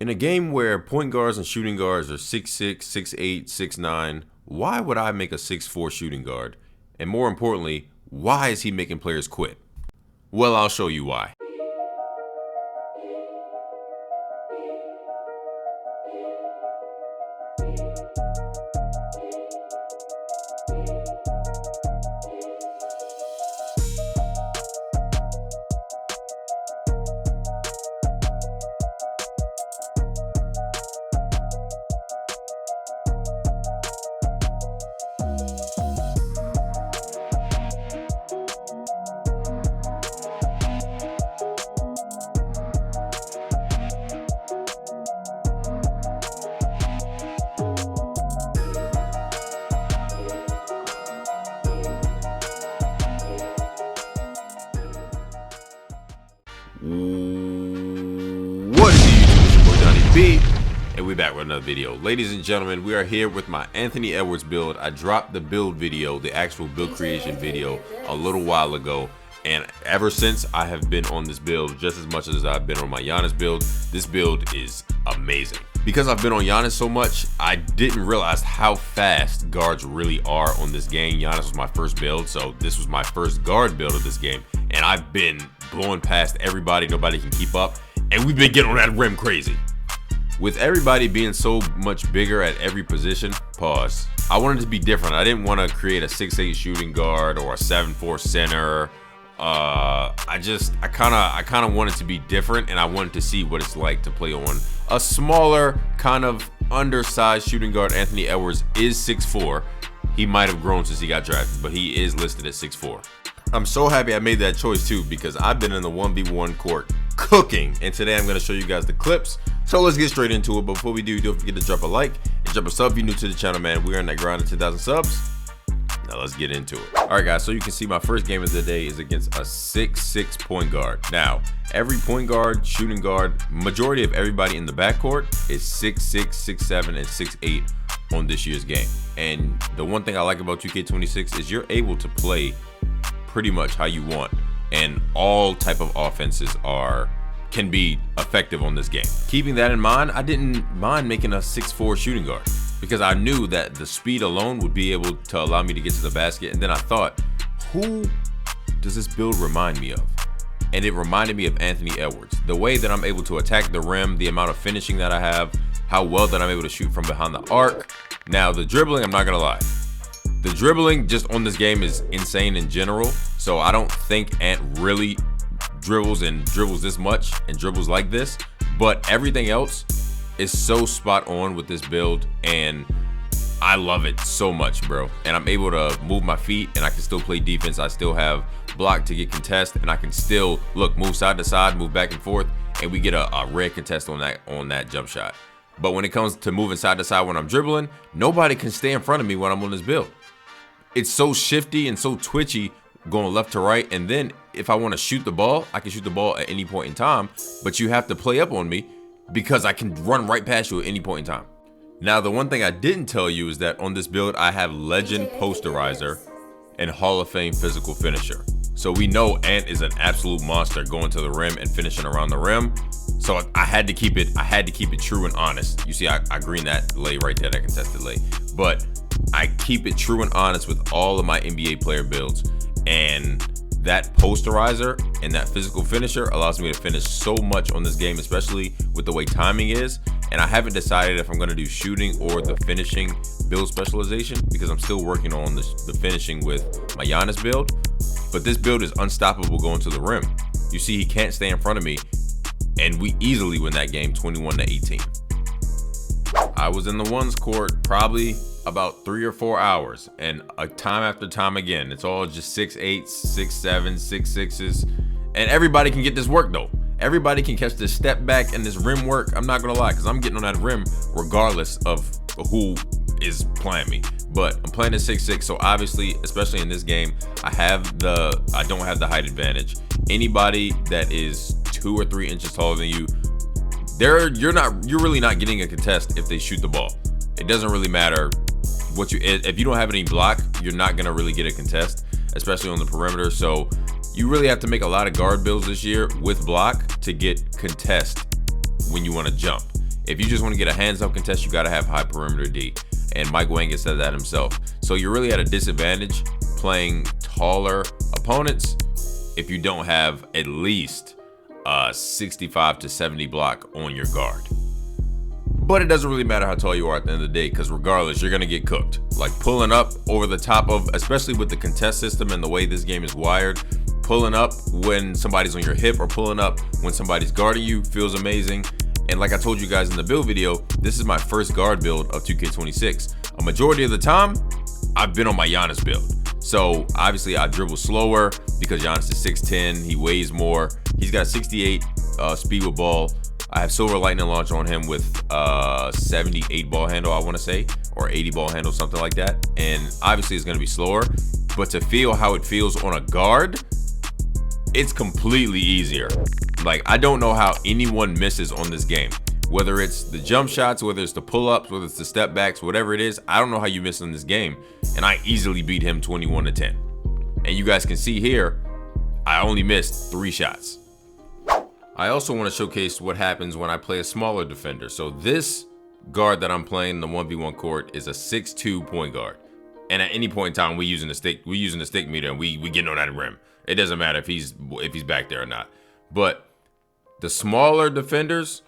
In a game where point guards and shooting guards are 6'6", 6'8", 6'9", why would I make a 6'4" shooting guard? And more importantly, why is he making players quit? Well, I'll show you why. What is it, YouTube? It's your boy DonnyB, and we're back with another video. Ladies and gentlemen, we are here with my Anthony Edwards build. I dropped the build video, the actual build creation video, a little while ago, and ever since I have been on this build just as much as I've been on my Giannis build. This build is amazing. Because I've been on Giannis so much, I didn't realize how fast guards really are on this game. Giannis was my first build, so this was my first guard build of this game, and I've been blowing past everybody. Nobody can keep up, and we've been getting on that rim crazy. With everybody being so much bigger at every position, pause. I wanted to be different. I didn't want to create a 6'8" shooting guard or a 7'4" center. I kind of wanted to be different, and I wanted to see what it's like to play on a smaller, kind of undersized shooting guard. Anthony Edwards is 6'4". He might have grown since he got drafted, but he is listed at 6'4". I'm so happy I made that choice too, because I've been in the 1v1 court cooking, and today I'm going to show you guys the clips. So let's get straight into it. But before we do, don't forget to drop a like and drop a sub if you're new to the channel, man. We're on that grind of 10,000 subs. Now let's get into it. All right, guys, so you can see my first game of the day is against a 6'6" point guard. Now, every point guard, shooting guard, majority of everybody in the backcourt is 6'6", 6'7", and 6'8" on this year's game. And the one thing I like about 2K26 is you're able to play pretty much how you want, and all type of offenses can be effective on this game. Keeping that in mind, I didn't mind making a 6'4" shooting guard, because I knew that the speed alone would be able to allow me to get to the basket. And then I thought, who does this build remind me of? And it reminded me of Anthony Edwards. The way that I'm able to attack the rim, the amount of finishing that I have, how well that I'm able to shoot from behind the arc. Now, the dribbling, I'm not gonna lie. The dribbling just on this game is insane in general. So I don't think Ant really dribbles this much and dribbles like this. But everything else is so spot on with this build, and I love it so much, bro. And I'm able to move my feet, and I can still play defense. I still have block to get contest, and I can still move side to side, move back and forth, and we get a rare contest on that jump shot. But when it comes to moving side to side when I'm dribbling, nobody can stay in front of me when I'm on this build. It's so shifty and so twitchy going left to right, and then if I want to shoot the ball, I can shoot the ball at any point in time, but you have to play up on me because I can run right past you at any point in time. Now, the one thing I didn't tell you is that on this build, I have legend posterizer and Hall of Fame physical finisher. So we know Ant is an absolute monster going to the rim and finishing around the rim. So I had to keep it true and honest. You see, I green that lay right there, that contested lay. But I keep it true and honest with all of my NBA player builds. And that posterizer and that physical finisher allows me to finish so much on this game, especially with the way timing is. And I haven't decided if I'm going to do shooting or the finishing build specialization, because I'm still working on the finishing with my Giannis build. But this build is unstoppable going to the rim. You see, he can't stay in front of me, and we easily win that game 21-18. I was in the ones court probably about 3 or 4 hours, and time after time again, it's all just 6'8", 6'7", 6'6", and everybody can get this work though. Everybody can catch this step back and this rim work. I'm not gonna lie, because I'm getting on that rim regardless of who is playing me. But I'm playing at 6'6", so obviously, especially in this game, I don't have the height advantage. Anybody that is 2 or 3 inches taller than you, you're really not getting a contest if they shoot the ball. It doesn't really matter if you don't have any block, you're not gonna really get a contest, especially on the perimeter. So you really have to make a lot of guard builds this year with block to get contest when you want to jump. If you just want to get a hands-up contest, you got to have high perimeter D. And Mike Wang has said that himself. So you're really at a disadvantage playing taller opponents if you don't have at least a 65 to 70 block on your guard. But it doesn't really matter how tall you are at the end of the day, because regardless, you're going to get cooked. Like pulling up over the top of, especially with the contest system and the way this game is wired, pulling up when somebody's on your hip or pulling up when somebody's guarding you feels amazing. And like I told you guys in the build video, this is my first guard build of 2K26. A majority of the time, I've been on my Giannis build. So obviously I dribble slower because Giannis is 6'10", he weighs more. He's got 68 speed with ball. I have silver lightning launch on him with 78 ball handle, I want to say, or 80 ball handle, something like that. And obviously it's going to be slower, but to feel how it feels on a guard, it's completely easier. Like, I don't know how anyone misses on this game. Whether it's the jump shots, whether it's the pull-ups, whether it's the step backs, whatever it is, I don't know how you miss in this game. And I easily beat him 21-10. And you guys can see here, I only missed 3 shots. I also want to showcase what happens when I play a smaller defender. So this guard that I'm playing, the 1v1 court, is a 6'2" point guard. And at any point in time, we're using the stick meter, and we getting on that rim. It doesn't matter if he's back there or not. But the smaller defenders,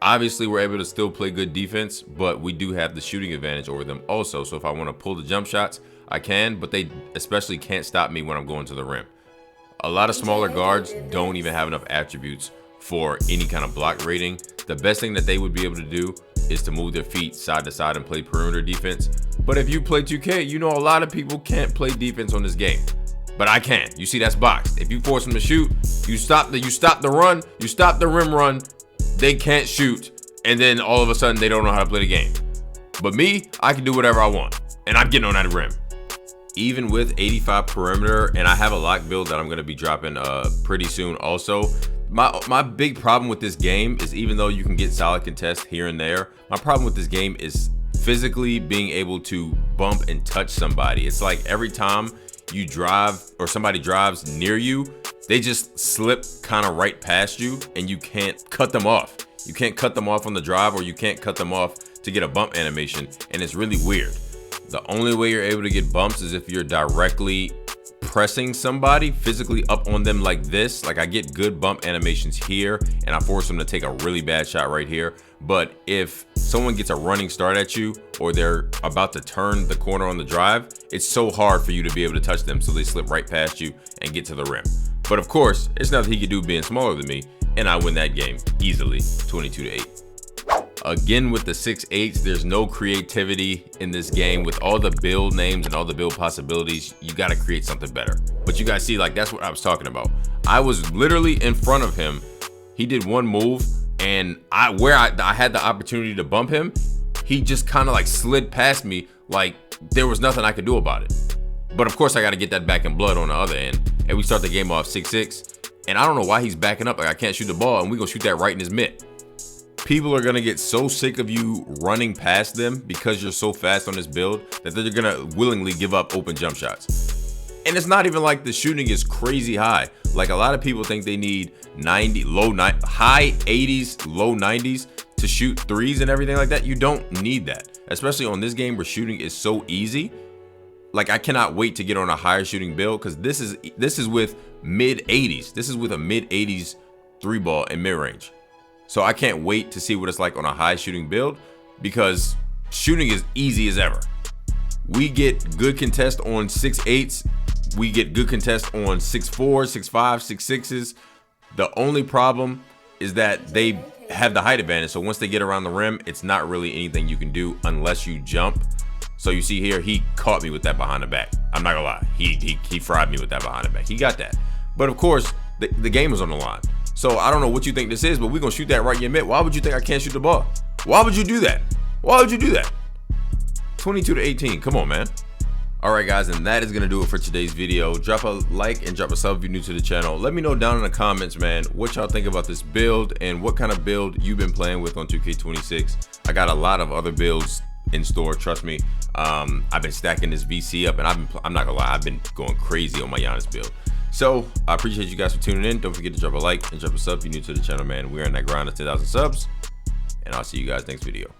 obviously we're able to still play good defense, but we do have the shooting advantage over them also. So if I want to pull the jump shots, I can, but they especially can't stop me when I'm going to the rim. A lot of smaller guards don't even have enough attributes for any kind of block rating. The best thing that they would be able to do is to move their feet side to side and play perimeter defense. But if you play 2K, you know a lot of people can't play defense on this game. But I can. You see, that's boxed. If you force them to shoot, you stop the run, you stop the rim run, they can't shoot, and then all of a sudden they don't know how to play the game. But me, I can do whatever I want, and I'm getting on that rim. Even with 85 perimeter, and I have a lock build that I'm going to be dropping pretty soon also, my big problem with this game is, even though you can get solid contests here and there, my problem with this game is physically being able to bump and touch somebody. It's like every time you drive or somebody drives near you, they just slip kind of right past you, and you can't cut them off. You can't cut them off on the drive, or you can't cut them off to get a bump animation, and it's really weird. The only way you're able to get bumps is if you're directly pressing somebody physically up on them like this. Like, I get good bump animations here, and I force them to take a really bad shot right here. But if someone gets a running start at you, or they're about to turn the corner on the drive, it's so hard for you to be able to touch them, so they slip right past you and get to the rim. But of course, it's nothing he can do being smaller than me, and I win that game easily, 22-8. Again, with the 6'8", there's no creativity in this game. With all the build names and all the build possibilities, you got to create something better. But you guys see, like, that's what I was talking about. I was literally in front of him. He did one move, and I had the opportunity to bump him, he just kind of like slid past me like there was nothing I could do about it. But of course, I got to get that back in blood on the other end. And we start the game off 6'6". And I don't know why he's backing up. Like, I can't shoot the ball, and we gonna shoot that right in his mitt. People are gonna get so sick of you running past them because you're so fast on this build that they're gonna willingly give up open jump shots. And it's not even like the shooting is crazy high. Like, a lot of people think they need high 80s, low 90s to shoot threes and everything like that. You don't need that, especially on this game where shooting is so easy. Like, I cannot wait to get on a higher shooting build, because this is with mid 80s. This is with a mid 80s 3-ball in mid range. So I can't wait to see what it's like on a high shooting build, because shooting is easy as ever. We get good contest on 6'8". We get good contest on 6'4", 6'5", 6'6". The only problem is that they have the height advantage. So once they get around the rim, it's not really anything you can do unless you jump. So you see here, he caught me with that behind the back. I'm not gonna lie, he fried me with that behind the back. He got that. But of course, the game is on the line. So I don't know what you think this is, but we're gonna shoot that right in your mitt. Why would you think I can't shoot the ball? Why would you do that? Why would you do that? 22-18, come on, man. All right, guys, and that is gonna do it for today's video. Drop a like and drop a sub if you're new to the channel. Let me know down in the comments, man, what y'all think about this build and what kind of build you've been playing with on 2K26. I got a lot of other builds in store, trust me. I've been stacking this VC up, and I'm not gonna lie, I've been going crazy on my Giannis build. So I appreciate you guys for tuning in. Don't forget to drop a like and drop a sub if you're new to the channel, man. We're in that grind of 10,000 subs. and I'll see you guys next video.